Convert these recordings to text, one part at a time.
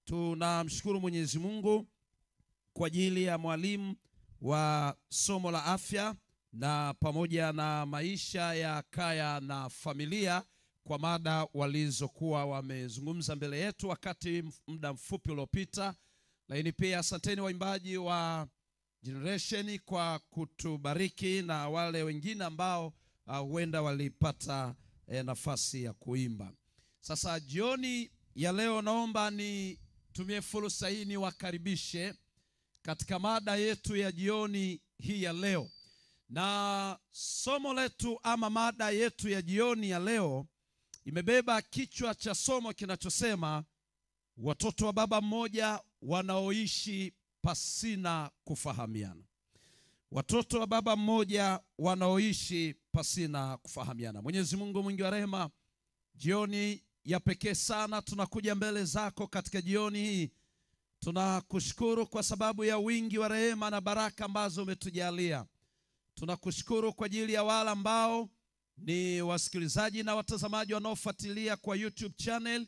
Tunamshukuru Mwenyezi Mungu kwa ajili ya mwalimu wa somo la afya na pamoja na maisha ya kaya na familia kwa mada walizokuwa wamezungumza mbele yetu wakati muda mfupi uliopita. Lakini pia asanteni waimbaji wa Generation kwa kutubariki na wale wengine ambao huenda walipata nafasi ya kuimba. Sasa jioni ya leo naomba nitumie fursa hii niwakaribishe katika mada yetu ya jioni hii ya leo. Na somo letu ama mada yetu ya jioni ya leo imebeba kichwa cha somo kinachosema watoto wa baba mmoja wanaoishi pasina kufahamiana. Watoto wa baba mmoja wanaoishi pasina kufahamiana. Mwenyezi Mungu mwingi wa rehema, jioni ya pekee sana tunakuja mbele zako katika jioni hii. Tunakushukuru kwa sababu ya wingi wa rehema na baraka ambazo umetujalia. Tunakushukuru kwa ajili ya wale ambao ni wasikilizaji na watazamaji wanaofuatilia kwa YouTube channel.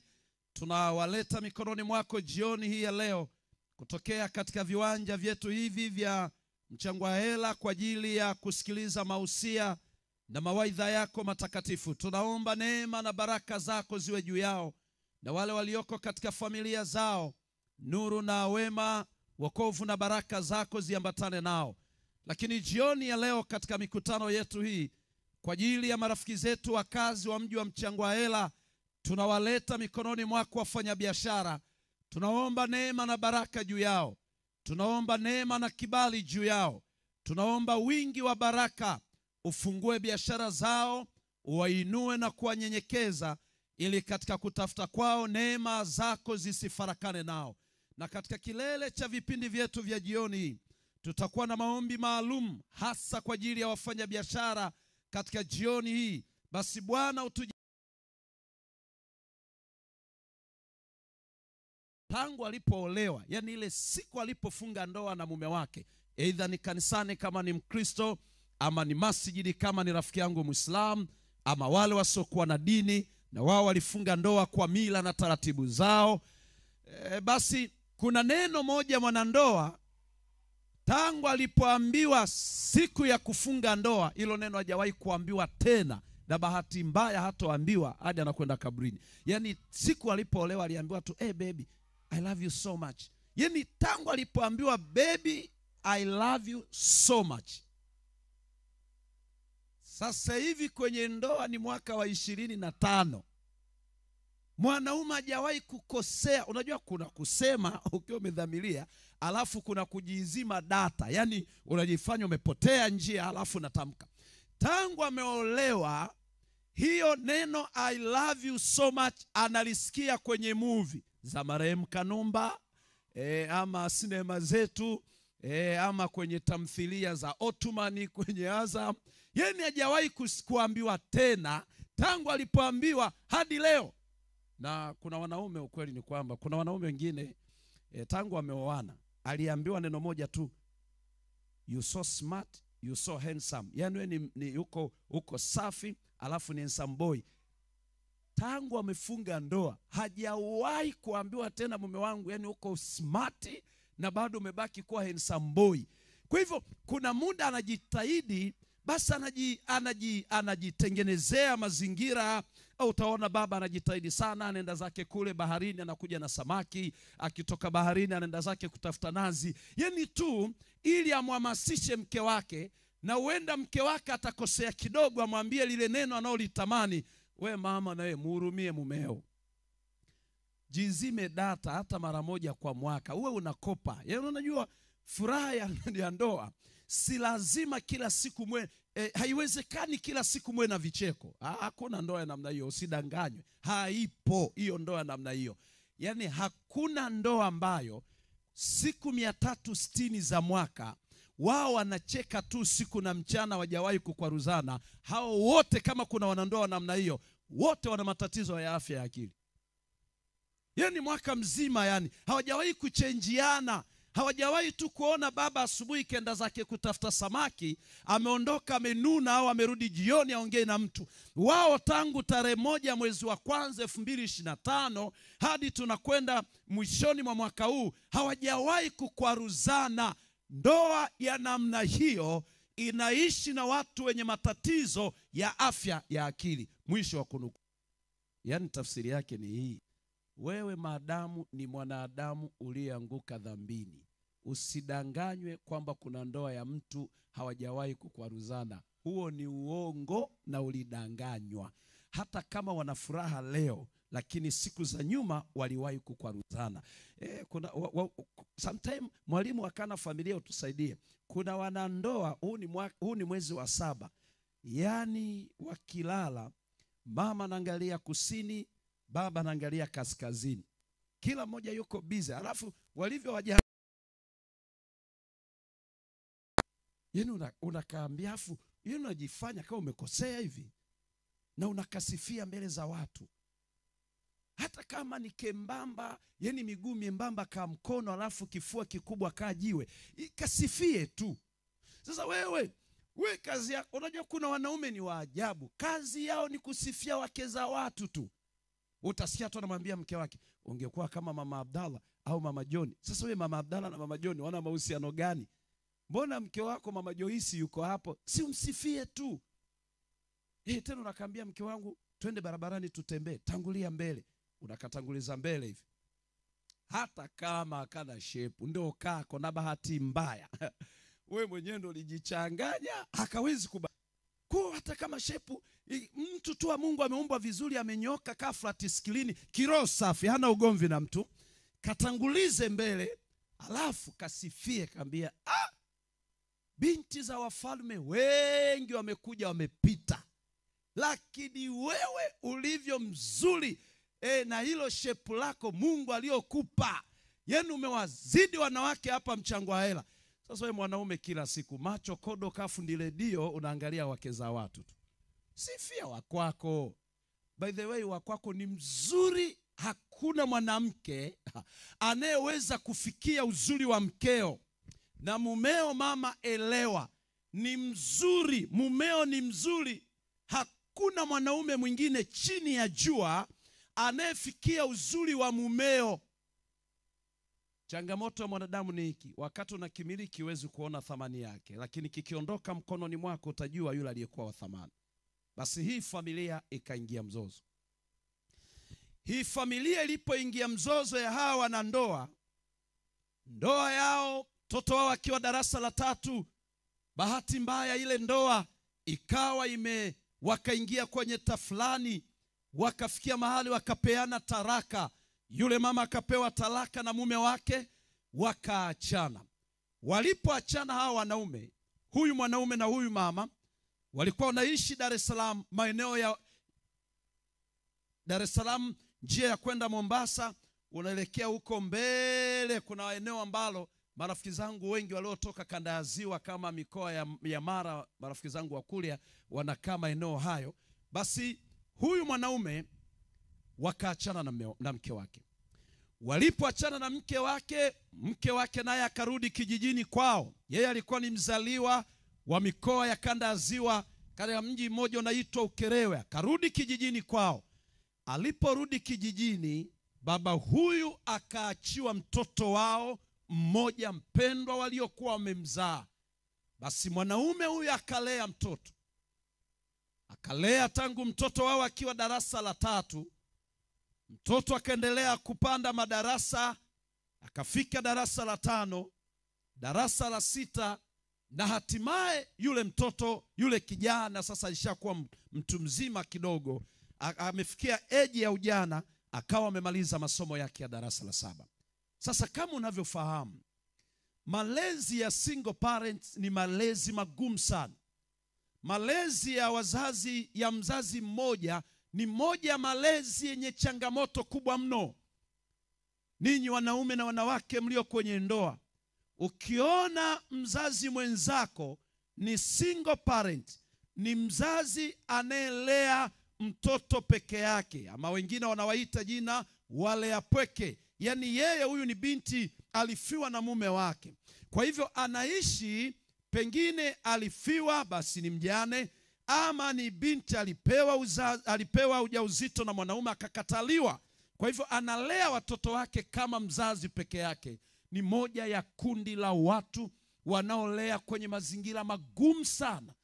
Tunawaleta mikononi mwako jioni hii ya leo kutokea katika viwanja vyetu hivi vya Mchangwahela kwa ajili ya kusikiliza mausia na mawaidha yako matakatifu. Tunaomba neema na baraka zako ziwe juu yao na wale walioko katika familia zao. Nuru na wema, wokovu na baraka zako ziambatane nao. Lakini jioni ya leo katika mikutano yetu hii kwa ajili ya marafiki zetu wakazi wa mji wa Mchangwahela, tunawaleta mikononi mwako wafanyabiashara. Tunaomba neema na baraka juu yao. Tunaomba neema na kibali juu yao. Tunaomba wingi wa baraka ufungue biashara zao, uwainue na kuwanyenyekeza ili katika kutafuta kwao neema zako zisifarakane nao. Na katika kilele cha vipindi vyetu vya jioni hii tutakuwa na maombi maalum hasa kwa ajili ya wafanyabiashara katika jioni hii. Basi Bwana tangu alipoolewa, yani ile siku alipofunga ndoa na mume wake, aidha ni kanisani kama ni Mkristo, ama ni masjidi kama ni rafiki yangu Muislamu, ama wale wasiokuwa na dini na wao walifunga ndoa kwa mila na taratibu zao. Basi kuna neno moja mwanandoa tangu alipoambiwa siku ya kufunga ndoa, hilo neno hajawahi kuambiwa tena, na bahati mbaya hatoambiwa hadi anakwenda kabrini. Yani siku alipoolewa aliambiwa tu baby I love you so much. Yani tangu alipoambiwa baby I love you so much. Sasa hivi kwenye ndoa ni mwaka wa 25. Mwanaume hajawahi kukosea. Unajua kuna kusema ukiwa umedhamiria, alafu kuna kujizima data. Yani unajifanya umepotea njia alafu natamka. Tangu ameolewa hiyo neno I love you so much analisikia kwenye movie za marehemu Kanumba, ama sinema zetu, ama kwenye tamthilia za Ottoman kwenye Azam. Yani hajawahi kuambiwa tena tangu alipoambiwa hadi leo. Na kuna wanaume, ukweli ni kwamba kuna wanaume wengine tangu wameoana aliambiwa neno moja tu, you so smart, you so handsome. Yani wewe ni uko safi alafu ni handsome boy. Tangu amefunga ndoa hajawahi kuambiwa tena mume wangu yani uko smart na bado umebaki kuwa handsome boy. Kwa hivyo kuna muda anajitahidi, basi anajitengenezea mazingira. Au utaona baba anajitahidi sana, anaenda zake kule baharini anakuja na samaki, akitoka baharini anaenda zake kutafuta nazi, yani tu ili amhamasishe mke wake. Na huenda mke wake atakosea kidogo, amwambie lile neno analolitamani, we mama na we muhurumie mumeo. Jizime data hata mara moja kwa mwaka, uwe unakopa. Yani unajua furaha ya ndoa si lazima kila siku mwe, haiwezekani kila siku mwe na vicheko. Hakuna ndoa ya namna hiyo, usidanganywe. Haipo hiyo ndoa ya namna hiyo. Yani hakuna ndoa ambayo siku 360 za mwaka wao wanacheka tu siku na mchana, wajawahi kukwaruzana. Hao wote kama kuna wanandoa namna hiyo, wote wana matatizo ya afya ya akili. Yani mwaka mzima yani hawajawahi kuchenjiana, Hawajawahi tu kuona baba asubuhi kenda zake kutafuta samaki, ameondoka amenuna au amerudi jioni aongee na mtu. Wao tangu tarehe 1 mwezi wa kwanza 2025 hadi tunakwenda mwishoni mwa mwaka huu hawajawahi kukwaruzana. Ndoa ya namna hiyo inaishi na watu wenye matatizo ya afya ya akili. Mwisho wa kunukuu. Yaani tafsiri yake ni hii: wewe maadamu ni mwanadamu uliyeanguka dhambini, usidanganywe kwamba kuna ndoa ya mtu hawajawahi kukwaruzana. Huo ni uongo na ulidanganywa. Hata kama wana furaha leo, lakini siku za nyuma waliwahi kukwaruzana. Sometime mwalimu akana familia utusaidie. Kuna wanandoa, huu ni mwezi wa 7. Yaani wakilala, mama anaangalia kusini, baba anaangalia kaskazini. Kila mmoja yuko busy. Alafu walivyo waja, yenu unakaambia, afu yenu unajifanya kama umekosea hivi na unakasifia mbele za watu. Hata kama ni kembamba, yani miguu membamba kama mkono, alafu kifua kikubwa kama jiwe, ikasifie tu. Sasa wewe kazi yako, unajua kuna wanaume ni waajabu, kazi yao ni kusifia wake za watu tu. Utasikia tu anamwambia mke wake, ungekuwa kama mama Abdalla au mama John. Sasa wewe mama Abdalla na mama John wana mahusiano gani? Mbona mke wako mama Joyce yuko hapo? Si umsifie tu. Tena unakamwambia mke wangu, twende barabarani tutembee, tangulia mbele. Unakatanguliza mbele hivi. Hata kama akana shepu, ndio kako na bahati mbaya. Wewe mwenyewe ndio ulijichanganya, hakawezi kwa hata kama shepu, mtu tu wa Mungu ameumbwa vizuri, amenyoka ka flat screen, kiroho safi, hana ugomvi na mtu. Katangulize mbele, alafu kasifie, kaambia, binti za wafalme wengi wamekuja wamepita, lakini wewe ulivyo mzuri, na hilo shepu lako Mungu aliyokupa, yenu umewazidi wanawake hapa mchango wa hela. Sasa wewe mwanaume kila siku macho kodo kafu ndile dio unaangalia wake za watu tu. Sifia wakwako. By the way, wakwako ni mzuri. Hakuna mwanamke anayeweza kufikia uzuri wa mkeo. Na mumeo, mama, elewa, ni mzuri. Mumeo ni mzuri. Hakuna mwanaume mwingine chini ya jua anayefikia uzuri wa mumeo. Changamoto ya mwanadamu ni hiki: wakati unakimiliki huwezi kuona thamani yake, lakini kikiondoka mkononi mwako utajua yule aliyekuwa wa thamani. Basi hii familia ikaingia mzozo. Hii familia ilipoingia mzozo ya hawa wanandoa, ndoa yao, mtoto wao akiwa darasa la 3, bahati mbaya ile ndoa ikawa wakaingia kwenye tafulani, wakafikia mahali wakapeana taraka. Yule mama akapewa talaka na mume wake, wakaachana. Walipoachana hawa wanaume, huyu mwanaume na huyu mama, walikuwa wanaishi Dar es Salaam, maeneo ya Dar es Salaam, njia ya kwenda Mombasa, unaelekea huko mbele. Kuna eneo ambalo marafiki zangu wengi waliotoka kanda ya Ziwa kama mikoa ya Mara, marafiki zangu wa Kulia wanakaa maeneo hayo. Basi huyu mwanaume wakaachana na mke wake. Walipoachana na mke wake naye akarudi kijijini kwao. Yeye alikuwa ni mzaliwa wa mikoa ya kanda ya Ziwa, katika mji mmoja unaitwa Ukerewe. Akarudi kijijini kwao. Aliporudi kijijini, baba huyu akaachiwa mtoto wao mmoja mpendwa waliokuwa wamemzaa. Basi mwanaume huyu akalea mtoto. Akalea tangu mtoto wao akiwa darasa la 3. Mtoto akaendelea kupanda madarasa, akafika darasa la 5, darasa la 6, na hatimaye yule mtoto, yule kijana sasa alishakuwa mtu mzima kidogo, amefikia eji ya ujana, akawa amemaliza masomo yake ya darasa la 7. Sasa kama unavyofahamu, malezi ya single parents ni malezi magumu sana. Malezi ya wazazi, ya mzazi mmoja, ni moja malezi yenye changamoto kubwa mno. Ninyi wanaume na wanawake mlio kwenye ndoa, ukiona mzazi mwenzako ni single parent, ni mzazi anayelea mtoto peke yake, ama wengine wanawaita jina wale ya pweke, yani yeye huyu ni binti alifiwa na mume wake. Kwa hivyo anaishi, pengine alifiwa basi ni mjane, ama ni binti alipewa ujauzito na mwanaume akakataliwa. Kwa hivyo analea watoto wake kama mzazi peke yake. Ni moja ya kundi la watu wanaolea kwenye mazingira magumu sana,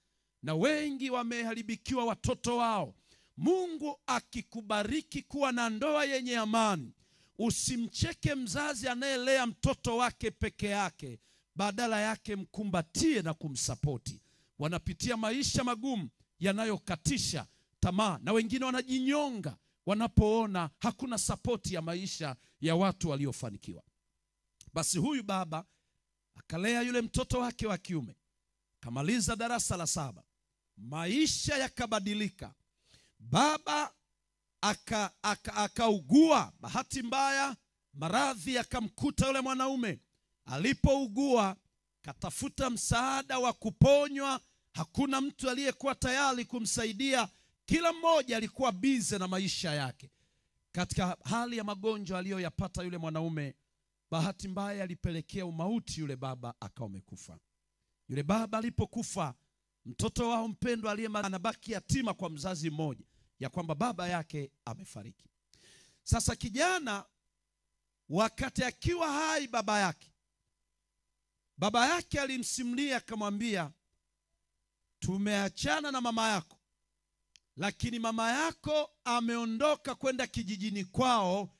na wengi wameharibikiwa watoto wao. Mungu akikubariki kuwa na ndoa yenye amani, usimcheke mzazi anayelea mtoto wake peke yake, badala yake mkumbatie na kumsapoti. Wanapitia maisha magumu yanayokatisha tamaa, na wengine wanajinyonga wanapoona hakuna sapoti ya maisha ya watu waliofanikiwa. Basi huyu baba akalea yule mtoto wake wa kiume, kamaliza darasa la 7, maisha yakabadilika. Baba akaugua. Bahati mbaya maradhi yakamkuta yule mwanaume. Alipougua katafuta msaada wa kuponywa, hakuna mtu aliyekuwa tayari kumsaidia. Kila mmoja alikuwa bize na maisha yake. Katika hali ya magonjwa aliyoyapata yule mwanaume, bahati mbaya alipelekea umauti. Yule baba akawa amekufa. Yule baba alipokufa, mtoto wao mpendwa anabaki yatima kwa mzazi mmoja, ya kwamba baba yake amefariki. Sasa kijana, wakati akiwa hai baba yake alimsimulia, akamwambia, tumeachana na mama yako, lakini mama yako ameondoka kwenda kijijini kwao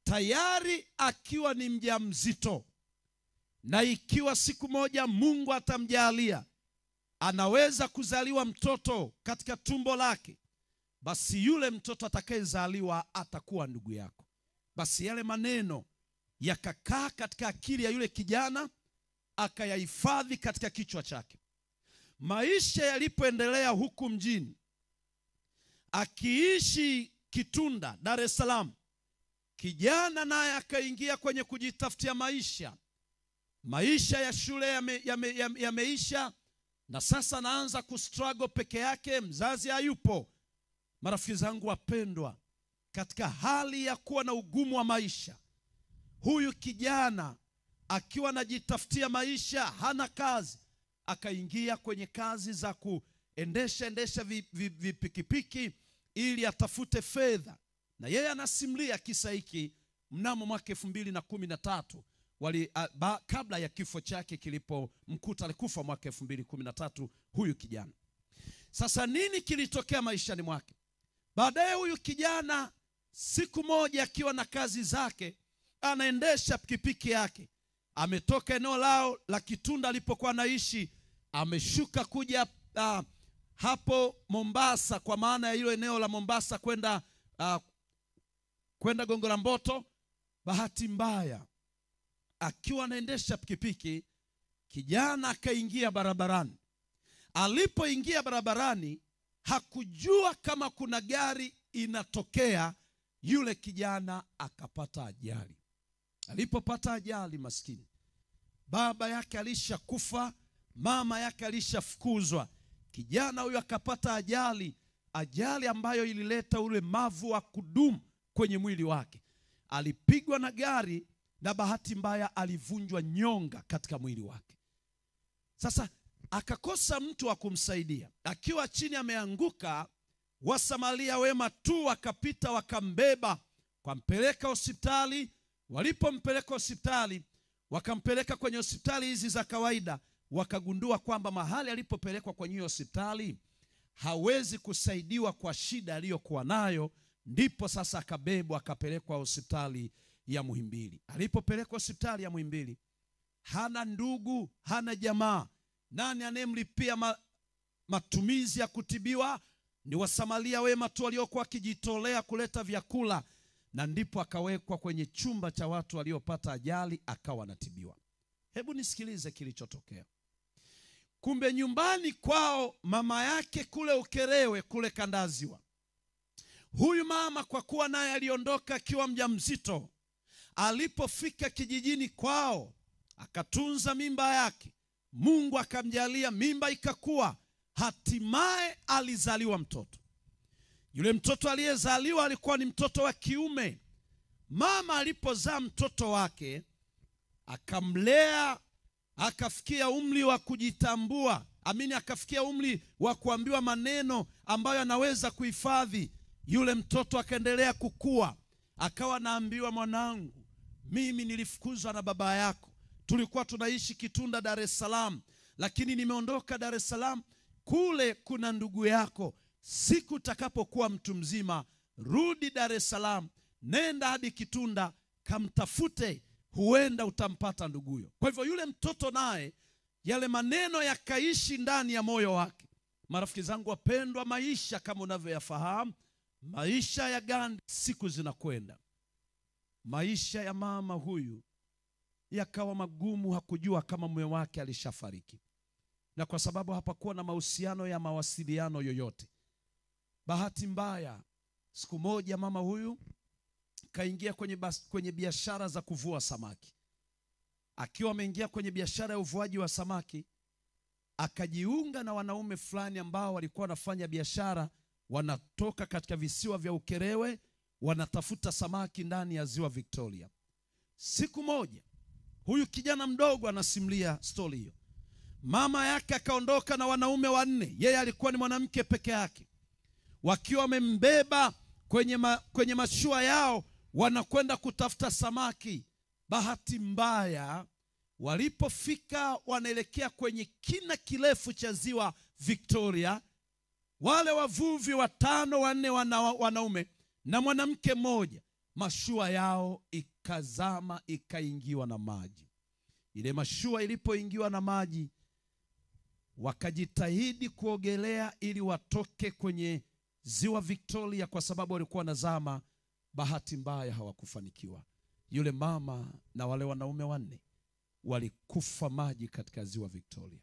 tayari akiwa ni mjamzito, na ikiwa siku moja Mungu atamjalia anaweza kuzaliwa mtoto katika tumbo lake, basi yule mtoto atakayezaliwa atakuwa ndugu yako. Basi yale maneno yakakaa katika akili ya yule kijana, akayahifadhi katika kichwa chake. Maisha yalipoendelea huku mjini, akiishi Kitunda, Dar es Salaam, kijana naye akaingia kwenye kujitafutia maisha. Maisha ya shule yameisha, na sasa anaanza kustruggle peke yake, mzazi hayupo. Marafiki zangu wapendwa, katika hali ya kuwa na ugumu wa maisha, huyu kijana akiwa anajitafutia maisha, hana kazi, akaingia kwenye kazi za kuendesha vipikipiki ili atafute fedha. Na yeye anasimulia kisa hiki mnamo mwaka 2013, kabla ya kifo chake kilipomkuta. Alikufa mwaka 2013 huyu kijana. Sasa nini kilitokea maishani mwake? Baadaye huyu kijana siku moja akiwa na kazi zake, anaendesha pikipiki yake, ametoka eneo lao la Kitunda alipokuwa anaishi, ameshuka kuja hapo Mombasa, kwa maana ya hilo eneo la Mombasa kwenda Gongo la Mboto. Bahati mbaya akiwa anaendesha pikipiki, kijana akaingia barabarani. Alipoingia barabarani, hakujua kama kuna gari inatokea. Yule kijana akapata ajali. Alipopata ajali, maskini, baba yake alishakufa, mama yake alishafukuzwa. Kijana huyu akapata ajali ambayo ilileta ulemavu wa kudumu kwenye mwili wake. Alipigwa na gari, na bahati mbaya alivunjwa nyonga katika mwili wake. Sasa akakosa mtu wa kumsaidia. Akiwa chini ameanguka, Wasamaria wema tu wakapita, wakambeba, wakampeleka hospitali. Walipompeleka hospitali, wakampeleka kwenye hospitali hizi za kawaida, wakagundua kwamba mahali alipopelekwa kwenye hospitali hawezi kusaidiwa kwa shida aliyokuwa nayo. Ndipo sasa akabebwa, akapelekwa hospitali ya Muhimbili. Alipopelekwa hospitali ya Muhimbili, hana ndugu, hana jamaa. Nani anayemlipia matumizi ya kutibiwa? Ni Wasamaria wema tu waliokuwa wakijitolea kuleta vyakula. Na ndipo akawekwa kwenye chumba cha watu waliopata ajali, akawa anatibiwa. Hebu nisikilize kilichotokea. Kumbe nyumbani kwao, mama yake kule Ukerewe, kule Kandaziwa, huyu mama kwa kuwa naye aliondoka akiwa mjamzito, alipofika kijijini kwao akatunza mimba yake. Mungu akamjalia, mimba ikakua, hatimaye alizaliwa mtoto. Yule mtoto aliyezaliwa alikuwa ni mtoto wa kiume. Mama alipozaa mtoto wake, akamlea, akafikia umri wa kujitambua. Akafikia umri wa kuambiwa maneno ambayo anaweza kuhifadhi. Yule mtoto akaendelea kukua, akawa naambiwa, mwanangu, mimi nilifukuzwa na baba yako. Tulikuwa tunaishi Kitunda, Dar es Salaam, lakini nimeondoka Dar es Salaam. Kule kuna ndugu yako. Siku utakapokuwa mtu mzima, rudi Dar es Salaam, nenda hadi Kitunda, kamtafute, huenda utampata nduguyo. Kwa hivyo yule mtoto naye yale maneno yakaishi ndani ya moyo wake. Marafiki zangu wapendwa, maisha kama unavyoyafahamu, maisha ya Gandhi siku zinakwenda. Maisha ya mama huyu yakawa magumu. Hakujua kama mume wake alishafariki, na kwa sababu hapakuwa na mahusiano ya mawasiliano yoyote, bahati mbaya siku moja mama huyu kaingia kwenye biashara za kuvua samaki. Akiwa ameingia kwenye biashara ya uvuaji wa samaki, akajiunga na wanaume fulani ambao walikuwa wanafanya biashara, wanatoka katika visiwa vya Ukerewe, wanatafuta samaki ndani ya ziwa Victoria. Siku moja huyu kijana mdogo anasimulia story hiyo. Mama yake akaondoka na wanaume 4, yeye alikuwa ni mwanamke peke yake, wakiwa wamembeba kwenye mashua yao, wanakwenda kutafuta samaki. Bahati mbaya, walipofika wanaelekea kwenye kina kirefu cha ziwa Victoria, wale wavuvi 5, 4 wanaume na mwanamke mmoja, mashua yao ikazama, ikaingiwa na maji. Ile mashua ilipoingiwa na maji, wakajitahidi kuogelea ili watoke kwenye ziwa Victoria, kwa sababu walikuwa wanazama. Bahati mbaya hawakufanikiwa. Yule mama na wale wanaume 4 walikufa maji katika ziwa Victoria.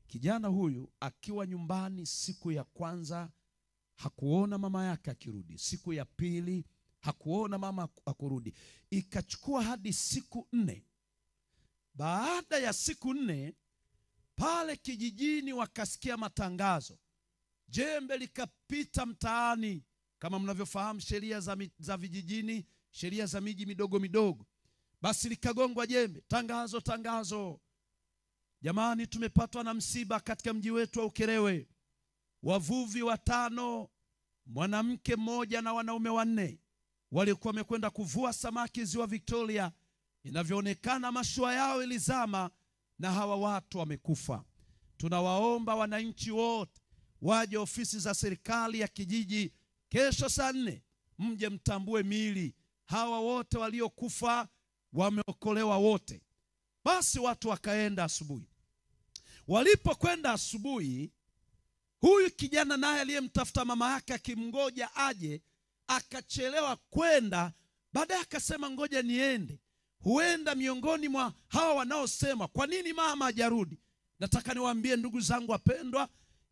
Kijana huyu akiwa nyumbani, siku ya kwanza hakuona mama yake akirudi. Siku ya pili hakuona mama akurudi. Ikachukua hadi siku 4. Baada ya siku 4, pale kijijini wakasikia matangazo. Jembe likapita mtaani. Kama mnavyofahamu sheria za vijijini, sheria za miji midogo midogo, basi likagongwa jembe. Tangazo, jamani, tumepatwa na msiba katika mji wetu wa Ukerewe. Wavuvi 5, mwanamke mmoja na wanaume 4 walikuwa wamekwenda kuvua samaki ziwa Victoria. Inavyoonekana mashua yao ilizama na hawa watu wamekufa. Tunawaomba wananchi wote waje ofisi za serikali ya kijiji kesho saa 4, mje mtambue miili. Hawa wote waliokufa wameokolewa wote. Basi watu wakaenda asubuhi. Walipokwenda asubuhi, huyu kijana naye aliyemtafuta mama yake akimngoja aje, akachelewa kwenda. Baadaye akasema ngoja niende, huenda miongoni mwa hawa wanaosema kwa nini mama hajarudi. Nataka niwaambie ndugu zangu wapendwa,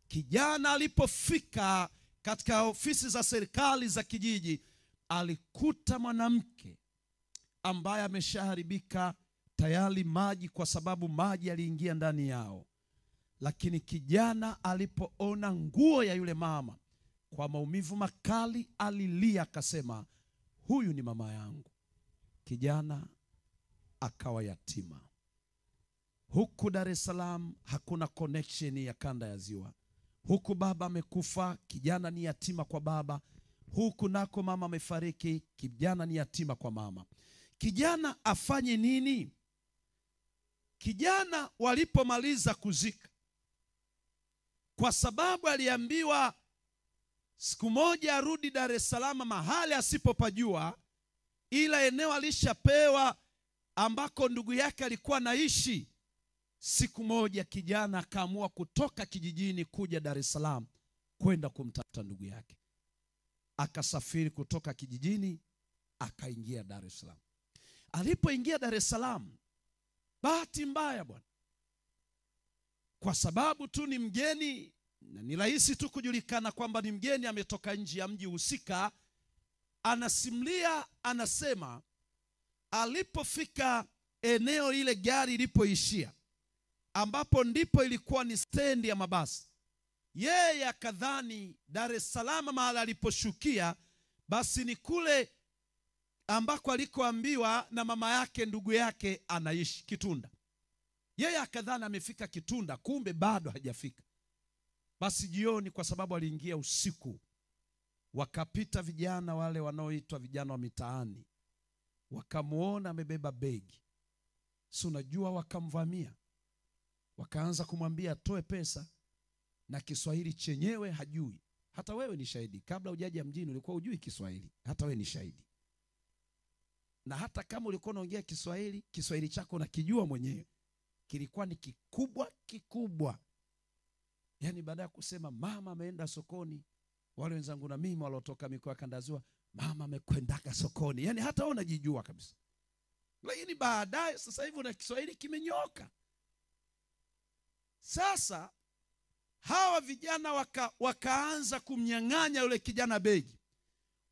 kijana alipofika katika ofisi za serikali za kijiji, alikuta mwanamke ambaye ameshaharibika tayari maji, kwa sababu maji yaliingia ndani yao. Lakini kijana alipoona nguo ya yule mama, kwa maumivu makali alilia, akasema, huyu ni mama yangu. Kijana akawa yatima. Huku Dar es Salaam hakuna connection ya kanda ya ziwa. Huku baba amekufa, kijana ni yatima kwa baba. Huku nako mama amefariki, kijana ni yatima kwa mama. Kijana afanye nini? Kijana walipomaliza kuzika, kwa sababu aliambiwa siku moja arudi Dar es Salaam mahali asipopajua, ila eneo alishapewa ambako ndugu yake alikuwa naishi. Siku moja kijana akaamua kutoka kijijini kuja Dar es Salaam kwenda kumtafuta ndugu yake. Akasafiri kutoka kijijini akaingia Dar es Salaam. Alipoingia Dar es Salaam, bahati mbaya bwana, kwa sababu tu ni mgeni na ni rahisi tu kujulikana kwamba ni mgeni, ametoka nje ya mji husika. Anasimulia, anasema alipofika eneo ile gari ilipoishia, ambapo ndipo ilikuwa ni stendi ya mabasi, yeye akadhani Dar es Salaam mahali aliposhukia basi ni kule ambako alikoambiwa na mama yake ndugu yake anaishi Kitunda. Yeye akadhani amefika Kitunda, kumbe bado hajafika. Basi jioni, kwa sababu aliingia usiku, wakapita vijana wale wanaoitwa vijana wa mitaani, wakamuona amebeba begi. Si unajua, wakamvamia, wakaanza kumwambia atoe pesa, na Kiswahili chenyewe hajui. Hata wewe ni shahidi, kabla hujaja mjini ulikuwa hujui Kiswahili. Hata wewe ni shahidi. Na hata kama ulikuwa unaongea Kiswahili, Kiswahili chako unakijua mwenyewe, kilikuwa ni kikubwa. Yaani baada ya kusema mama ameenda sokoni, wale wenzangu na mimi walotoka mikoa kanda ziwa, mama amekwendaga sokoni. Yaani hata wewe unajijua kabisa. Lakini baadaye sasa hivi una Kiswahili kimenyoka. Sasa hawa vijana wakaanza kumnyang'anya yule kijana begi.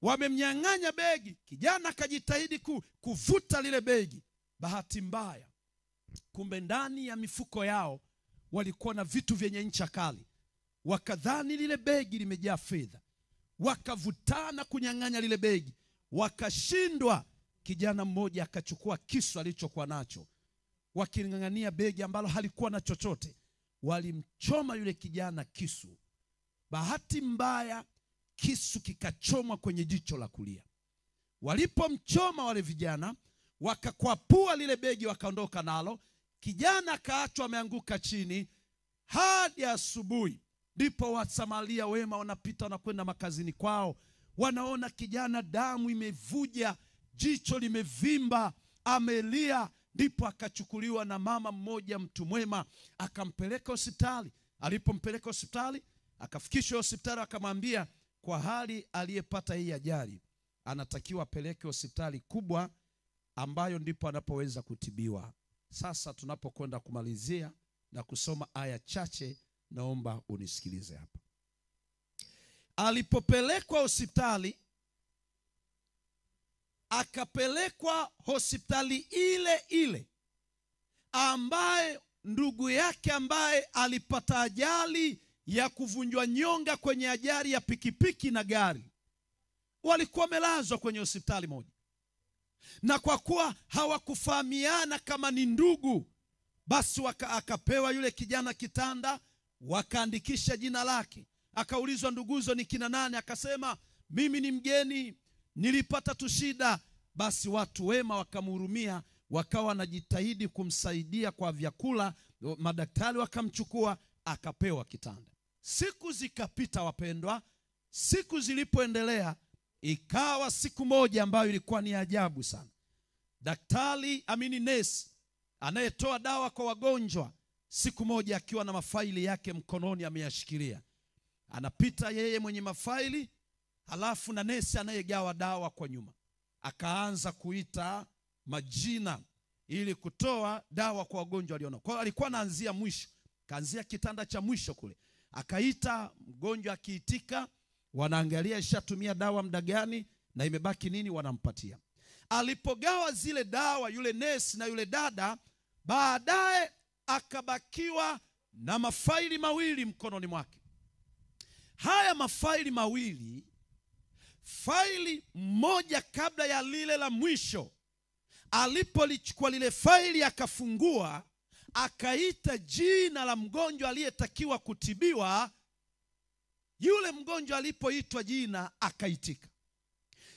Wamemnyang'anya begi, kijana akajitahidi kuvuta lile begi. Bahati mbaya, kumbe ndani ya mifuko yao walikuwa na vitu vyenye ncha kali. Wakadhani lile begi limejaa fedha, wakavutana kunyang'anya lile begi, wakashindwa. Kijana mmoja akachukua kisu alichokuwa nacho, waking'ang'ania begi ambalo halikuwa na chochote. Walimchoma yule kijana kisu. Bahati mbaya, kisu kikachomwa kwenye jicho la kulia. Walipomchoma wale vijana, wakakwapua lile begi, wakaondoka nalo. Kijana akaachwa ameanguka chini hadi asubuhi. Ndipo Wasamaria wema wanapita wanakwenda makazini kwao, wanaona kijana damu imevuja, jicho limevimba, amelia. Ndipo akachukuliwa na mama mmoja mtu mwema, akampeleka hospitali. Alipompeleka hospitali, akafikishwa hospitali, akamwambia kwa hali aliyepata hii ajali anatakiwa apeleke hospitali kubwa ambayo ndipo anapoweza kutibiwa. Sasa tunapokwenda kumalizia na kusoma aya chache, naomba unisikilize hapa. Alipopelekwa hospitali, akapelekwa hospitali ile ile ambaye ndugu yake ambaye alipata ajali ya kuvunjwa nyonga kwenye ajali ya pikipiki na gari walikuwa wamelazwa kwenye hospitali moja. Na kwa kuwa hawakufahamiana kama ni ndugu, basi akapewa yule kijana kitanda, wakaandikisha jina lake. Akaulizwa nduguzo ni kina nani, akasema mimi ni mgeni, nilipata tu shida. Basi watu wema wakamhurumia, wakawa wanajitahidi kumsaidia kwa vyakula. Madaktari wakamchukua, akapewa kitanda. Siku zikapita wapendwa. Siku zilipoendelea, ikawa siku moja ambayo ilikuwa ni ajabu sana. Daktari nesi anayetoa dawa kwa wagonjwa, siku moja akiwa na mafaili yake mkononi ameyashikilia, anapita yeye mwenye mafaili, halafu na nesi anayegawa dawa kwa nyuma akaanza kuita majina ili kutoa dawa kwa wagonjwa waliona. Kwa hiyo alikuwa anaanzia mwisho, kaanzia kitanda cha mwisho kule, akaita mgonjwa, akiitika wanaangalia ishatumia dawa muda gani na imebaki nini, wanampatia. Alipogawa zile dawa, yule nesi na yule dada, baadaye akabakiwa na mafaili mawili mkononi mwake. Haya mafaili mawili, faili moja kabla ya lile la mwisho, alipolichukua lile faili akafungua, akaita jina la mgonjwa aliyetakiwa kutibiwa. Yule mgonjwa alipoitwa jina akaitika.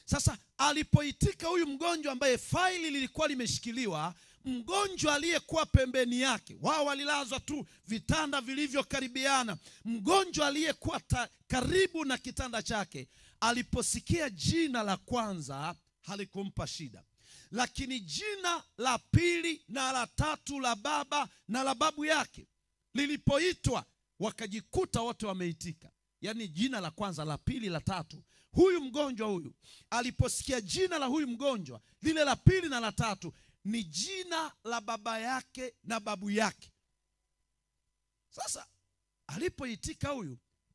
Sasa alipoitika huyu mgonjwa ambaye faili lilikuwa limeshikiliwa, mgonjwa aliyekuwa pembeni yake, wao walilazwa tu vitanda vilivyokaribiana, mgonjwa aliyekuwa karibu na kitanda chake, aliposikia jina la kwanza halikumpa shida, lakini jina la pili na la tatu la baba na la babu yake lilipoitwa, wakajikuta wote wameitika. Yaani jina la kwanza, la pili, la tatu. Huyu mgonjwa huyu aliposikia jina la huyu mgonjwa, lile la pili na la tatu ni jina la baba yake na babu yake. Sasa alipoitika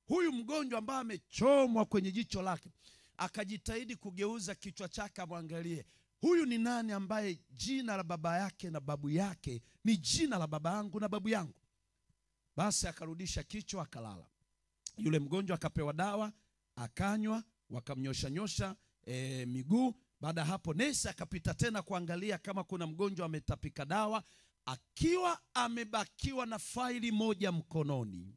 huyu mgonjwa ambaye amechomwa kwenye jicho lake, akajitahidi kugeuza kichwa chake amwangalie, huyu ni nani ambaye jina la baba yake na babu yake ni jina la baba yangu na babu yangu. Basi akarudisha kichwa, akalala. Yule mgonjwa akapewa dawa, akanywa, wakamnyosha miguu. Baada ya hapo nesi akapita tena kuangalia kama kuna mgonjwa ametapika dawa, akiwa amebakiwa na faili moja mkononi.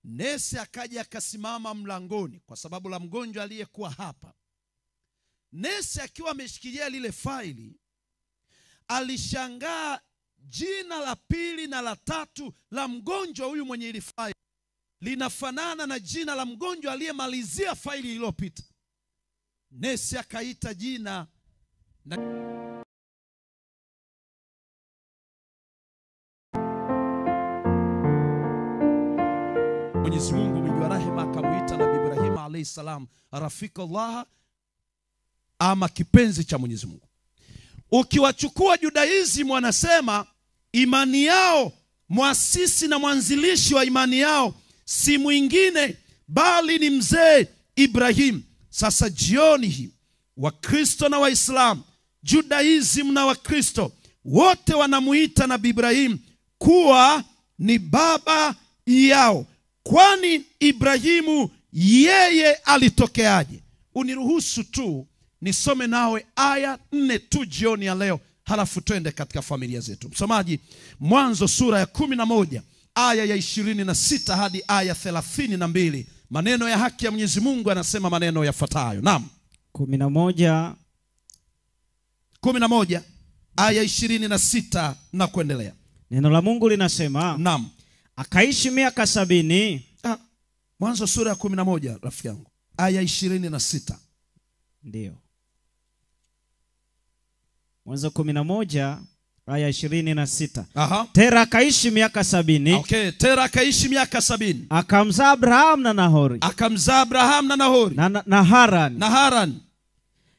Nesi akaja akasimama mlangoni kwa sababu la mgonjwa aliyekuwa hapa. Nesi akiwa ameshikilia lile faili, alishangaa jina la pili na la tatu la mgonjwa huyu mwenye ile faili linafanana na jina la mgonjwa aliyemalizia faili iliyopita. Nesi akaita jina na Mwenyezi Mungu mwingi wa rehema akamuita Nabii Ibrahim alayhi salam Rafiqullah, ama kipenzi cha Mwenyezi Mungu. Ukiwachukua Judaism, wanasema imani yao, muasisi na mwanzilishi wa imani yao si mwingine bali ni mzee Ibrahim. Sasa jioni hii Wakristo na Waislamu, Judaism na Wakristo, wote wanamuita Nabii Ibrahim kuwa ni baba yao. Kwani Ibrahimu yeye alitokeaje? Uniruhusu tu nisome nawe aya 4 tu jioni ya leo, halafu twende katika familia zetu. Msomaji, Mwanzo sura ya 11 aya ya 26 hadi aya 32. Maneno ya haki ya Mwenyezi Mungu yanasema maneno yafuatayo. Naam. 11 aya 26 na kuendelea. Neno la Mungu linasema, naam, akaishi miaka 70. Mwanzo sura ya 11 rafiki yangu, aya 26. Ndio. Mwanzo 11 aya 26. Aha. Tera akaishi miaka 70. Okay, Tera akaishi miaka 70. Akamzaa Abraham na Nahori. Akamzaa Abraham na Nahori. Na Haran. Na Haran.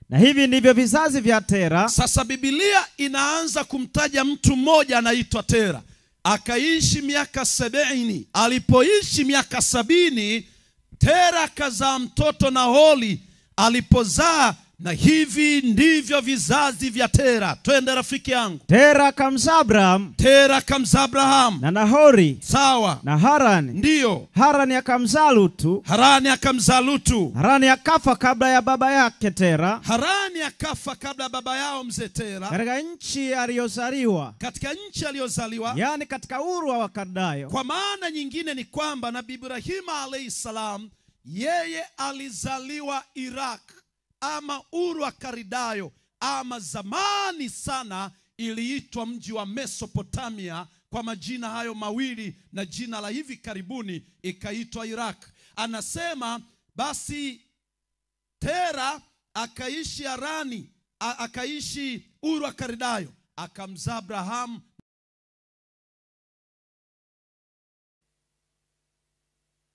Na hivi ndivyo vizazi vya Tera. Sasa Biblia inaanza kumtaja mtu mmoja anaitwa Tera. Akaishi miaka 70. Alipoishi miaka 70, Tera akazaa mtoto Nahori. Alipozaa, na hivi ndivyo vizazi vya Tera. Twende rafiki yangu. Tera akamzaa Abraham. Tera akamzaa Abraham. Na Nahori. Sawa. Na Haran. Ndio. Harani akamzaa Lutu. Harani akamzaa Lutu. Harani akafa kabla ya baba yake Tera. Harani akafa kabla ya baba yao mzee Tera. Katika nchi aliyozaliwa. Katika nchi aliyozaliwa. Yani katika Uru wa Wakaldayo. Kwa maana nyingine ni kwamba Nabii Ibrahim alayhi salam yeye alizaliwa Iraq, ama Uru wa Kaldayo, ama zamani sana iliitwa mji wa Mesopotamia kwa majina hayo mawili, na jina la hivi karibuni ikaitwa Iraq. Anasema basi Tera akaishi Harani, akaishi Uru wa Kaldayo, akamzaa Abraham.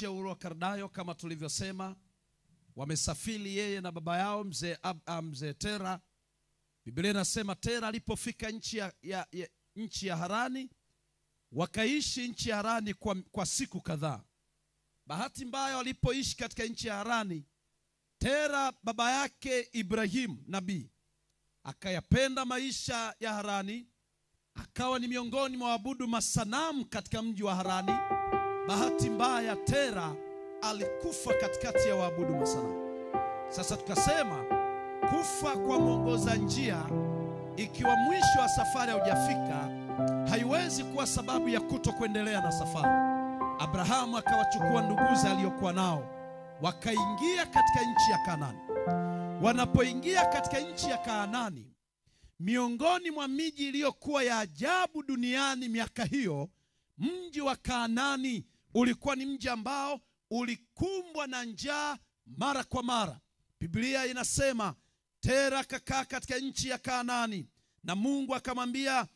Uru wa Kaldayo kama tulivyosema, wamesafiri yeye na baba yao mzee Tera. Biblia inasema Tera alipofika nchi ya Harani, wakaishi nchi ya Harani kwa siku kadhaa. Bahati mbaya walipoishi katika nchi ya Harani, Tera baba yake Ibrahim nabii akayapenda maisha ya Harani, akawa ni miongoni mwa waabudu masanamu katika mji wa Harani. Bahati mbaya Tera alikufa katikati ya waabudu masanamu. Sasa tukasema kufa kwa mwongoza njia, ikiwa mwisho wa safari haujafika, haiwezi kuwa sababu ya kutokuendelea na safari. Abrahamu akawachukua nduguze aliyokuwa nao, wakaingia katika nchi ya Kanaani. Wanapoingia katika nchi ya Kanaani, miongoni mwa miji iliyokuwa ya ajabu duniani miaka hiyo, mji wa Kanaani ulikuwa ni mji ambao ulikumbwa na njaa mara kwa mara. Biblia inasema Tera akakaa katika nchi ya Kanaani, na Mungu akamwambia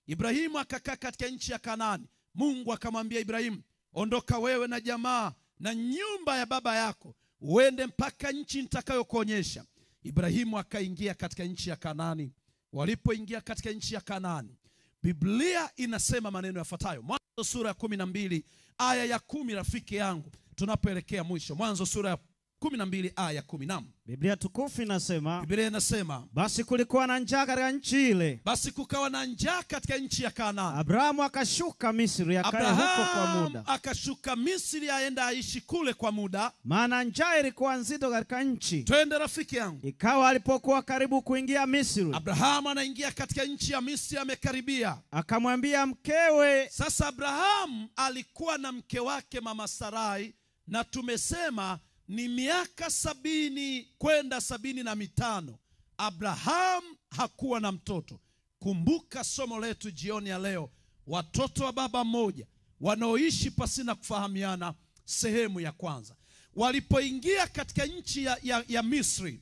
Ibrahimu akakaa katika nchi ya Kanaani. Mungu akamwambia Ibrahimu, ondoka wewe na jamaa na nyumba ya baba yako, uende mpaka nchi nitakayokuonyesha. Ibrahimu akaingia katika nchi ya Kanaani. Walipoingia katika nchi ya Kanaani, Biblia inasema maneno yafuatayo. Mwanzo sura ya 12 aya ya 10 rafiki yangu, tunapoelekea mwisho. Mwanzo sura ya 12 aya 10. Biblia tukufu inasema, Biblia inasema, basi kulikuwa na njaa katika nchi ile. basi kukawa na njaa katika nchi ya Kanaani. Abrahamu akashuka Misri akae huko kwa muda. Akashuka Misri aenda aishi kule kwa muda, maana njaa ilikuwa nzito katika nchi. Twende rafiki yangu. Ikawa alipokuwa karibu kuingia Misri, Abrahamu anaingia katika nchi ya Misri, amekaribia. akamwambia mkewe. Sasa Abrahamu alikuwa na mke wake mama Sarai, na tumesema ni miaka 70 kwenda 75. Abrahamu hakuwa na mtoto. Kumbuka somo letu jioni ya leo, watoto wa baba mmoja wanaoishi pasina kufahamiana. Sehemu ya kwanza, walipoingia katika nchi ya Misri,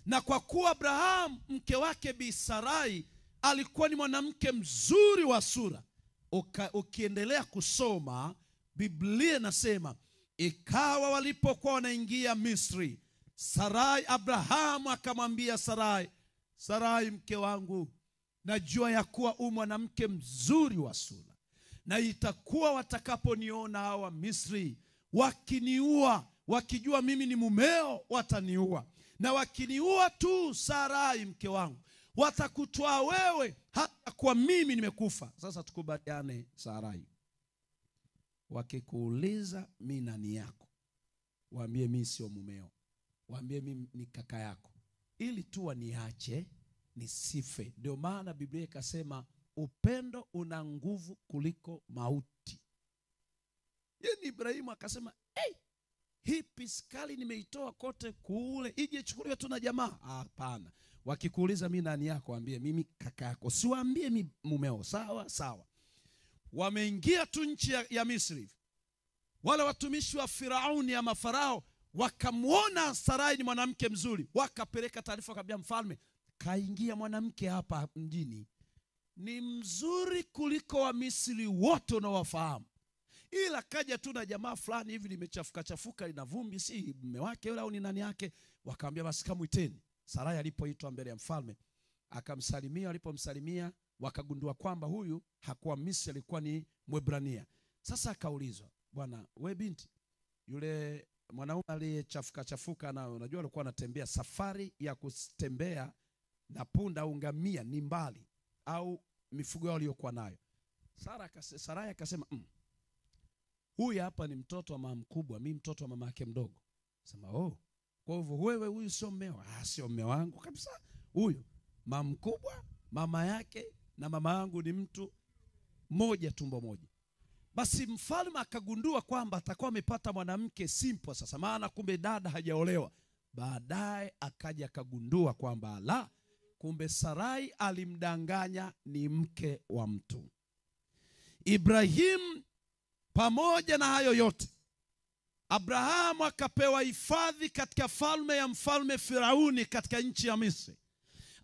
na kwa kuwa Abrahamu mke wake Bi Sarai alikuwa ni mwanamke mzuri wa sura, ukiendelea kusoma Biblia inasema, ikawa walipokuwa wanaingia Misri, Sarai, Abrahamu akamwambia Sarai, Sarai mke wangu, najua ya kuwa mwanamke mzuri wa sura, na itakuwa watakaponiona hawa Misri wakiniua, wakijua mimi ni mumeo, wataniua. Na wakiniua tu, Sarai mke wangu, watakutwaa wewe hata kwa mimi nimekufa. Sasa tukubaliane Sarai, wakikuuliza mimi nani yako, waambie mimi sio mumeo, waambie mimi ni kaka yako, ili tu waniache nisife. Ndio maana Biblia ikasema upendo una nguvu kuliko mauti. Yaani Ibrahimu akasema, hii piskali nimeitoa kote kule, ije chukuliwe tu na jamaa? Hapana. Wakikuuliza mimi nani yako, waambie mimi kaka yako, siwaambie mimi mumeo. Sawa sawa. Wameingia tu nchi ya Misri. Wale watumishi wa Firauni ama Farao wakamwona Sarai ni mwanamke mzuri, wakapeleka taarifa kabla mfalme, kaingia mwanamke hapa mjini ni mzuri kuliko wa Misri wote unaowafahamu, ila kaja tu na jamaa fulani hivi limechafuka chafuka, ina vumbi, si mume wake yule au ni nani yake. Wakamwambia basi kamuiteni. Sarai alipoitwa mbele ya mfalme akamsalimia. Alipomsalimia wakagundua kwamba huyu hakuwa Misri, alikuwa ni Mwebrania. Sasa akaulizwa, bwana we binti, yule mwanaume aliyechafuka chafuka, na unajua alikuwa anatembea safari ya kutembea na punda au ngamia ni mbali, au mifugo yao aliyokuwa nayo. Sarai akasema, huyu hapa ni mtoto wa mama mkubwa, mimi mtoto wa mama yake mdogo. Sema, kwa hivyo wewe huyu sio mmeo? Sio mme wangu kabisa. Huyu mama mkubwa, mama yake na mama yangu ni mtu moja, tumbo moja. Basi mfalme akagundua kwamba atakuwa amepata mwanamke simple sasa, maana kumbe dada hajaolewa. Baadaye akaja akagundua kwamba kumbe Sarai alimdanganya, ni mke wa mtu. Ibrahim, pamoja na hayo yote, Abrahamu akapewa hifadhi katika falme ya mfalme Firauni katika nchi ya Misri.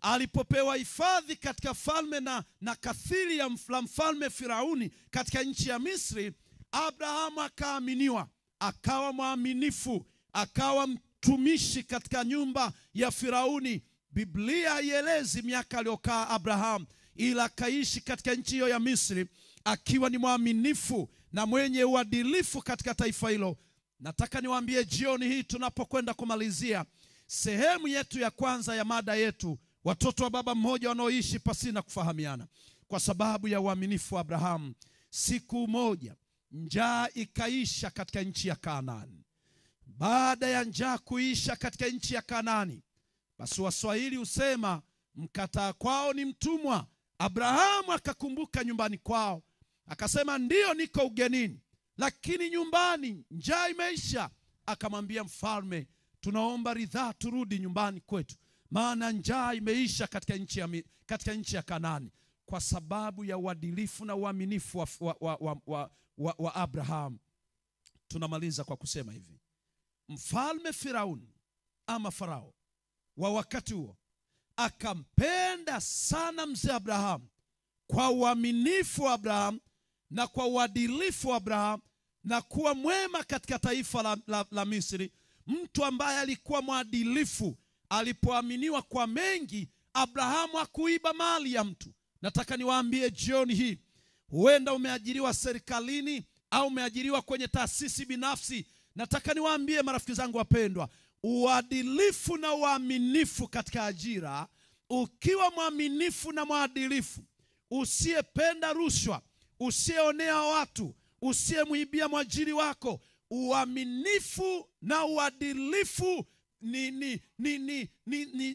Alipopewa hifadhi katika falme na kathiri ya mfalme Firauni katika nchi ya Misri, Abrahamu akaaminiwa, akawa mwaminifu, akawa mtumishi katika nyumba ya Firauni. Biblia haielezi miaka aliyokaa Abrahamu, ila akaishi katika nchi hiyo ya Misri akiwa ni mwaminifu na mwenye uadilifu katika taifa hilo. Nataka niwaambie jioni hii tunapokwenda kumalizia sehemu yetu ya kwanza ya mada yetu, watoto wa baba mmoja wanaoishi pasina kufahamiana. Kwa sababu ya uaminifu wa Abrahamu, siku moja njaa ikaisha katika nchi ya Kanaani. Baada ya njaa kuisha katika nchi ya Kanaani, basi Waswahili husema mkataa kwao ni mtumwa. Abrahamu akakumbuka nyumbani kwao, akasema ndio niko ugenini, lakini nyumbani njaa imeisha. Akamwambia mfalme, tunaomba ridhaa turudi nyumbani kwetu, maana njaa imeisha katika nchi ya Kanaani. Kwa sababu ya uadilifu na uaminifu wa Abraham, tunamaliza kwa kusema hivi: mfalme Firauni ama Farao wa wakati huo akampenda sana mzee Abraham, kwa uaminifu wa Abraham na kwa uadilifu wa Abraham na kuwa mwema katika taifa la Misri. Mtu ambaye alikuwa mwadilifu, alipoaminiwa kwa mengi, Abrahamu hakuiba mali ya mtu. Nataka niwaambie jioni hii, huenda umeajiriwa serikalini au umeajiriwa kwenye taasisi binafsi. Nataka niwaambie marafiki zangu wapendwa, uadilifu na uaminifu katika ajira. Ukiwa mwaminifu na mwadilifu, usiyependa rushwa, usiyeonea watu, usiyemwibia mwajiri wako, uaminifu na uadilifu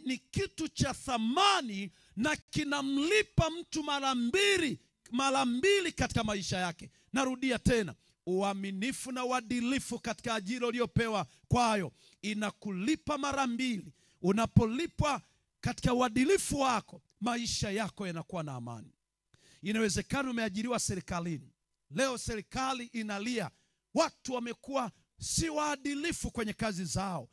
ni kitu cha thamani na kinamlipa mtu mara mbili katika maisha yake. Narudia tena, uaminifu na uadilifu katika ajira uliyopewa kwayo inakulipa mara mbili. Unapolipwa katika uadilifu wako, maisha yako yanakuwa na amani. Inawezekana umeajiriwa serikalini. Leo serikali inalia, watu wamekuwa si waadilifu kwenye kazi zao.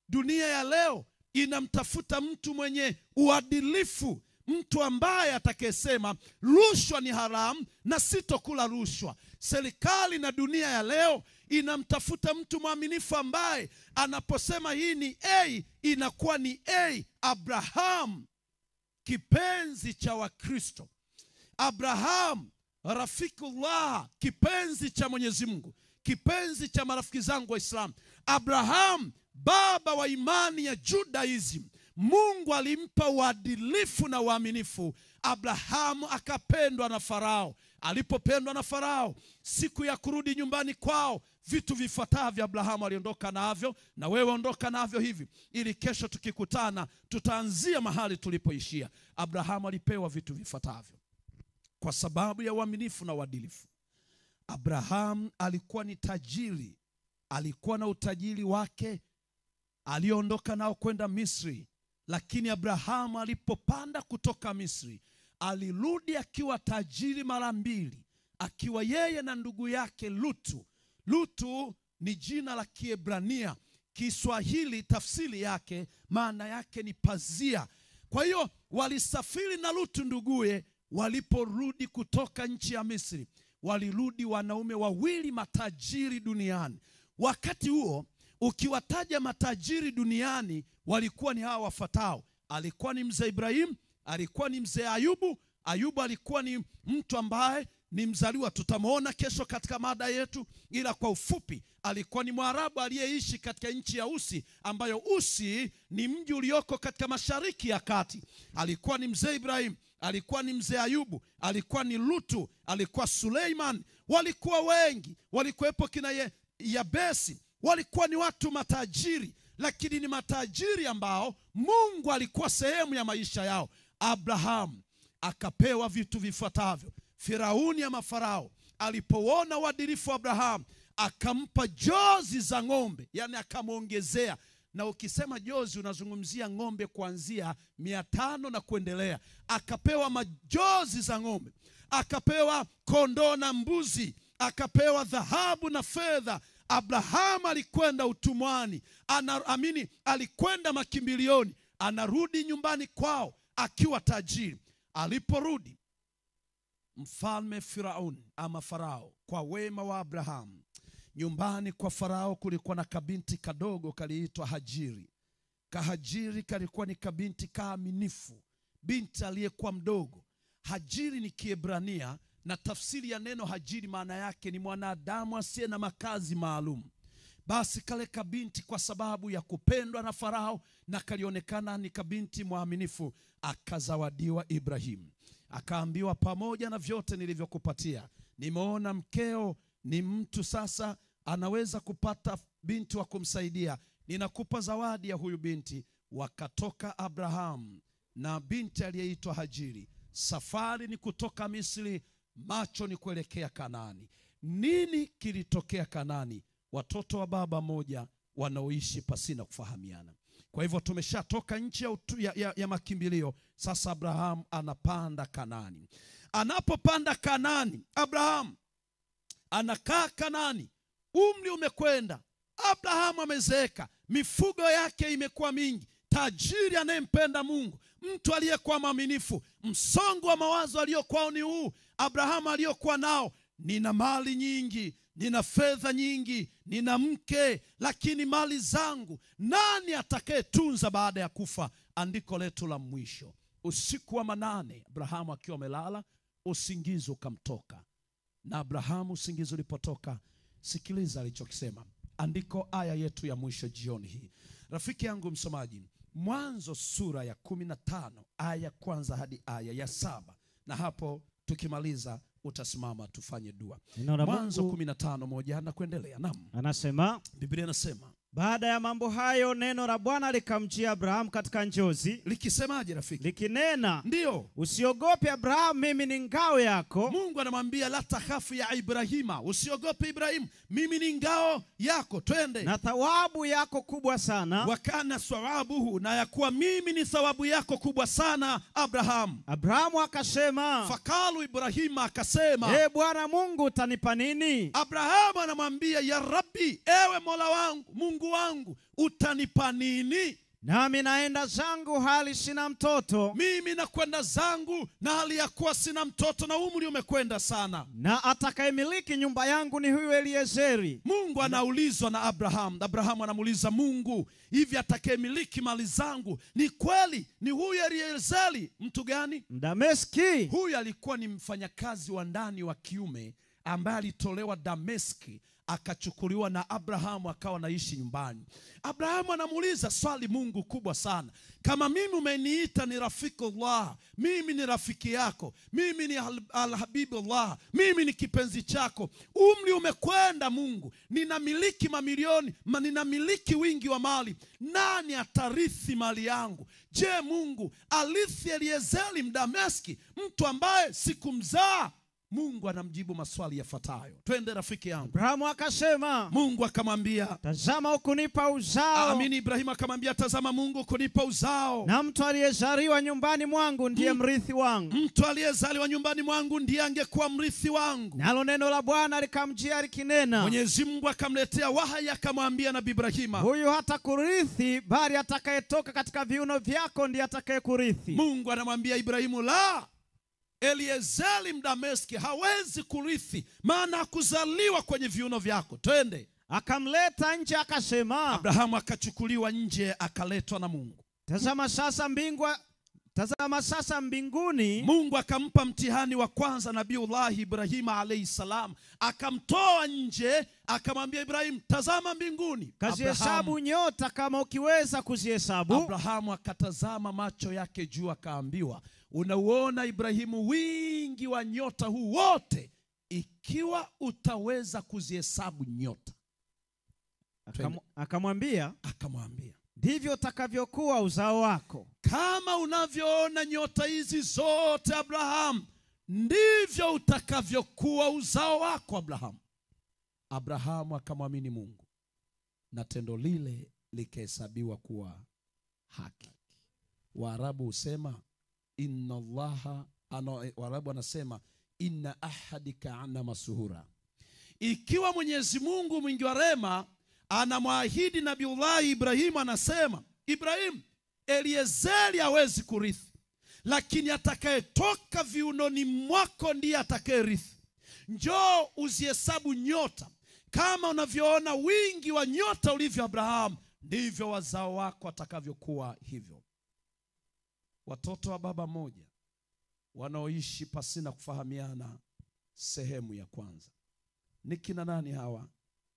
Dunia ya leo inamtafuta mtu mwenye uadilifu, mtu ambaye atakayesema rushwa ni haramu na sitokula rushwa. Serikali na dunia ya leo inamtafuta mtu mwaminifu ambaye anaposema hii ni A, inakuwa ni A. Abraham, kipenzi cha Wakristo. Abraham, rafikullah, kipenzi cha Mwenyezi Mungu, kipenzi cha marafiki zangu Waislamu. Abraham, baba wa imani ya Judaism. Mungu alimpa uadilifu na uaminifu. Abrahamu akapendwa na Farao. Alipopendwa na Farao, siku ya kurudi nyumbani kwao, vitu vifuatavyo Abrahamu aliondoka navyo, na wewe ondoka navyo hivi, ili kesho tukikutana tutaanzia mahali tulipoishia. Abrahamu alipewa vitu vifuatavyo kwa sababu ya uaminifu na uadilifu. Abrahamu alikuwa ni tajiri, alikuwa na utajiri wake aliondoka nao kwenda Misri. Lakini Abrahamu alipopanda kutoka Misri, alirudi akiwa tajiri mara mbili, akiwa yeye na ndugu yake Lutu. Lutu ni jina la Kiebrania. Kiswahili tafsiri yake maana yake ni pazia. Kwa hiyo walisafiri na Lutu nduguye. Waliporudi kutoka nchi ya Misri, walirudi wanaume wawili matajiri duniani. Wakati huo ukiwataja matajiri duniani, walikuwa ni hawa wafuatao. Alikuwa ni mzee Ibrahim, alikuwa ni mzee Ayubu. Ayubu alikuwa ni mtu ambaye ni mzaliwa, tutamwona kesho katika mada yetu, ila kwa ufupi alikuwa ni Mwarabu aliyeishi katika nchi ya Usi, ambayo Usi ni mji ulioko katika Mashariki ya Kati. Alikuwa ni mzee Ibrahim, alikuwa ni mzee Ayubu, alikuwa ni Lutu, alikuwa Suleiman. Walikuwa wengi, walikuwepo kina Yabesi. Walikuwa ni watu matajiri, lakini ni matajiri ambao Mungu alikuwa sehemu ya maisha yao. Abraham akapewa vitu vifuatavyo. Firauni ama Farao alipoona uadilifu wa Abraham, akampa jozi za ng'ombe, yani akamwongezea. Na ukisema jozi unazungumzia ng'ombe kuanzia 500 na kuendelea. Akapewa majozi za ng'ombe, akapewa kondoo na mbuzi, akapewa dhahabu na fedha. Abraham alikwenda utumwani, alikwenda makimbilioni, anarudi nyumbani kwao akiwa tajiri. Aliporudi, mfalme Firauni ama Farao, kwa wema wa Abraham, nyumbani kwa Farao kulikuwa na kabinti kadogo kaliitwa Hajiri. Kahajiri kalikuwa ni kabinti kaaminifu, binti aliyekuwa mdogo. Hajiri ni Kiebrania, na tafsiri ya neno Hajiri maana yake ni mwanadamu asiye na makazi maalum. Basi kale kabinti, kwa sababu ya kupendwa na Farao na kalionekana ni kabinti mwaminifu, akazawadiwa Ibrahim. Akaambiwa, pamoja na vyote nilivyokupatia, nimeona mkeo ni mtu sasa anaweza kupata binti wa kumsaidia, ninakupa zawadi ya huyu binti. Wakatoka Abraham na binti aliyeitwa Hajiri. Safari ni kutoka Misri, macho ni kuelekea Kanaani. Nini kilitokea Kanaani? Watoto wa baba moja wanaoishi pasina kufahamiana. Kwa hivyo tumeshatoka nchi ya makimbilio. Sasa Abraham anapanda Kanaani. Anapopanda Kanaani, Abraham anakaa Kanaani. Umri umekwenda, Abraham amezeeka, mifugo yake imekuwa mingi. Tajiri anayempenda Mungu, mtu aliyekuwa mwaminifu. Msongo wa mawazo aliyokuwa ni huu. Abraham aliyokuwa nao, nina mali nyingi, nina fedha nyingi, nina mke, lakini mali zangu nani atakayetunza baada ya kufa? Andiko letu la mwisho, usiku wa manane, Abrahamu akiwa amelala, usingizi ukamtoka. Na Abrahamu usingizi ulipotoka, sikiliza alichokisema. Andiko aya yetu ya mwisho jioni hii. Rafiki yangu msomaji, Mwanzo sura ya 15 aya kwanza hadi aya ya 7, na hapo tukimaliza utasimama tufanye dua. Mwanzo 15:1 na kuendelea. Naam. Anasema, Biblia inasema, baada ya mambo hayo neno la Bwana likamjia Abrahamu katika njozi. Likisemaje rafiki? Likinena, ndio, usiogope Abrahamu, mimi ni ngao yako. Mungu anamwambia la takhafu ya Ibrahima, usiogope Ibrahimu, mimi ni ngao yako. Twende. Na thawabu yako kubwa sana. Wakana thawabuhu, na yakuwa mimi ni thawabu yako kubwa sana Abrahamu. Abrahamu akasema, Fakalu Ibrahima akasema, Bwana Mungu utanipa nini? Abrahamu anamwambia, ya Rabbi, ewe Mola wangu, Mungu wangu, utanipa nini? Nami naenda zangu hali sina mtoto. Mimi nakwenda zangu na hali ya kuwa sina mtoto, na umri umekwenda sana. Na atakayemiliki nyumba yangu ni huyu Eliezeri. Mungu anaulizwa na Abrahamu. Abrahamu anamuuliza Mungu, hivi atakayemiliki mali zangu ni kweli ni huyu Eliezeri? Mtu gani? Mdameski. Huyu alikuwa ni mfanyakazi wa ndani wa kiume ambaye alitolewa Dameski, akachukuliwa na Abrahamu akawa naishi nyumbani. Abrahamu anamuuliza swali Mungu kubwa sana. Kama mimi umeniita ni Rafikullah, mimi ni rafiki yako, mimi ni Alhabibullah, mimi ni kipenzi chako, umri umekwenda Mungu, ninamiliki mamilioni, ninamiliki wingi wa mali, nani atarithi mali yangu? Je, Mungu alithi Eliezeri Mdameski, mtu ambaye sikumzaa? Mungu anamjibu maswali yafuatayo. Twende rafiki yangu. Abrahamu akasema, Mungu akamwambia, tazama ukunipa uzao. Amini. Ibrahimu akamwambia, tazama Mungu kunipa uzao, na mtu aliyezaliwa nyumbani mwangu ndiye mrithi wangu. Mtu aliyezaliwa nyumbani mwangu ndiye angekuwa mrithi wangu. Nalo neno la Bwana likamjia likinena. Mwenyezi Mungu akamletea wahyi akamwambia Nabii Ibrahima, huyu hata kurithi, bali atakayetoka katika viuno vyako ndiye atakayekurithi. Mungu anamwambia Ibrahimu, la, Eliezeri Mdameski hawezi kurithi, maana hakuzaliwa kwenye viuno vyako. Twende. Akamleta nje akasema. Abrahamu akachukuliwa nje akaletwa na Mungu. Tazama sasa mbinguni. Mungu akampa mtihani wa kwanza Nabiullah Ibrahima alayhi salam, akamtoa nje akamwambia Ibrahim, tazama mbinguni, kazihesabu nyota kama ukiweza kuzihesabu. Abrahamu akatazama macho yake juu akaambiwa, unauona Ibrahimu wingi wa nyota huu wote, ikiwa utaweza kuzihesabu nyota. Akamwambia, ndivyo utakavyokuwa uzao wako. Kama unavyoona nyota hizi zote Abrahamu, ndivyo utakavyokuwa uzao wako Abrahamu. Abrahamu akamwamini Mungu, na tendo lile likahesabiwa kuwa haki. Waarabu husema inna Allaha, Waarabu anasema inna ahadika ana masuhura. Ikiwa Mwenyezi Mungu mwingi wa rehema anamwahidi Nabiullah Ibrahim, anasema Ibrahim, Eliezeri hawezi kurithi, lakini atakayetoka viunoni mwako ndiye atakayerithi. Njoo uzihesabu nyota, kama unavyoona wingi wa nyota ulivyo Abrahamu, ndivyo wazao wako watakavyokuwa hivyo. Watoto wa baba mmoja wanaoishi pasina kufahamiana. Sehemu ya kwanza, ni kina nani hawa?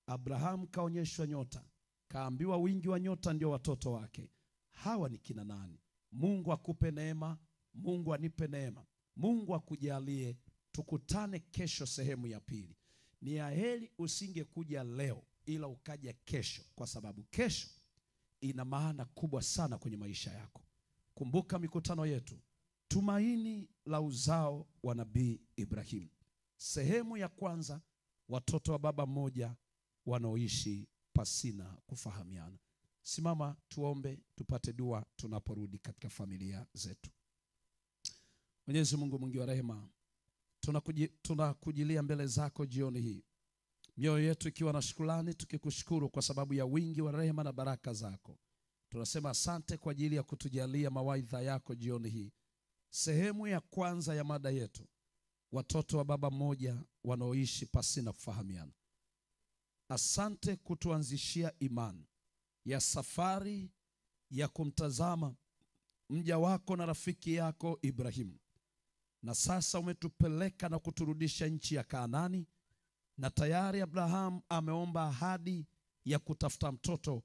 Abrahamu kaonyeshwa nyota, kaambiwa wingi wa nyota ndio watoto wake. Hawa ni kina nani? Mungu akupe neema, Mungu anipe neema, Mungu akujalie. Tukutane kesho sehemu ya pili. Ni aheri usingekuja leo ila ukaja kesho, kwa sababu kesho ina maana kubwa sana kwenye maisha yako. Kumbuka mikutano yetu, tumaini la uzao wa Nabii Ibrahim. Sehemu ya kwanza, watoto wa baba mmoja wanaoishi pasina kufahamiana. Simama tuombe, tupate dua tunaporudi katika familia zetu. Mwenyezi Mungu mwingi wa rehema, tunakujilia mbele zako jioni hii, mioyo yetu ikiwa na shukrani, tukikushukuru kwa sababu ya wingi wa rehema na baraka zako. Tunasema asante kwa ajili ya kutujalia mawaidha yako jioni hii. Sehemu ya kwanza ya mada yetu, watoto wa baba mmoja wanaoishi pasina kufahamiana. Asante kutuanzishia imani ya safari ya kumtazama mja wako na rafiki yako Ibrahimu. Na sasa umetupeleka na kuturudisha nchi ya Kanaani, na tayari Abrahamu ameomba ahadi ya kutafuta mtoto,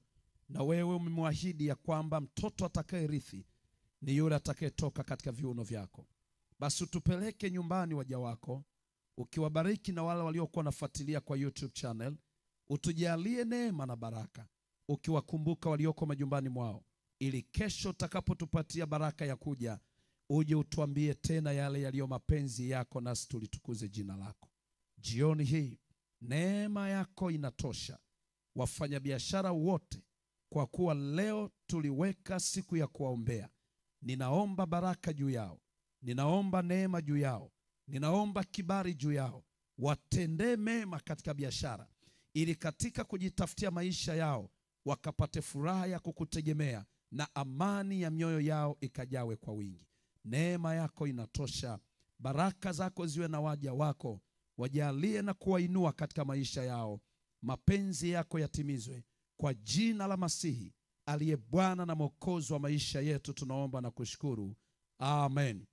na wewe umemwahidi ya kwamba mtoto atakayerithi ni yule atakayetoka katika viuno vyako. Basi utupeleke nyumbani waja wako, ukiwabariki na wale waliokuwa nafuatilia kwa YouTube channel. Utujalie neema na baraka, ukiwakumbuka walioko majumbani mwao, ili kesho utakapotupatia baraka ya kuja, uje utuambie tena yale yaliyo mapenzi yako, nasi tulitukuze jina lako. Jioni hii neema yako inatosha wafanyabiashara wote, kwa kuwa leo tuliweka siku ya kuwaombea. Ninaomba baraka juu yao, ninaomba neema juu yao, ninaomba kibali juu yao. Watendee mema katika biashara, ili katika kujitafutia maisha yao wakapate furaha ya kukutegemea, na amani ya mioyo yao ikajawe kwa wingi. Neema yako inatosha. Baraka zako ziwe na waja wako, wajalie na kuwainua katika maisha yao. Mapenzi yako yatimizwe kwa jina la Masihi aliye Bwana na Mwokozi wa maisha yetu, tunaomba na kushukuru. Amen.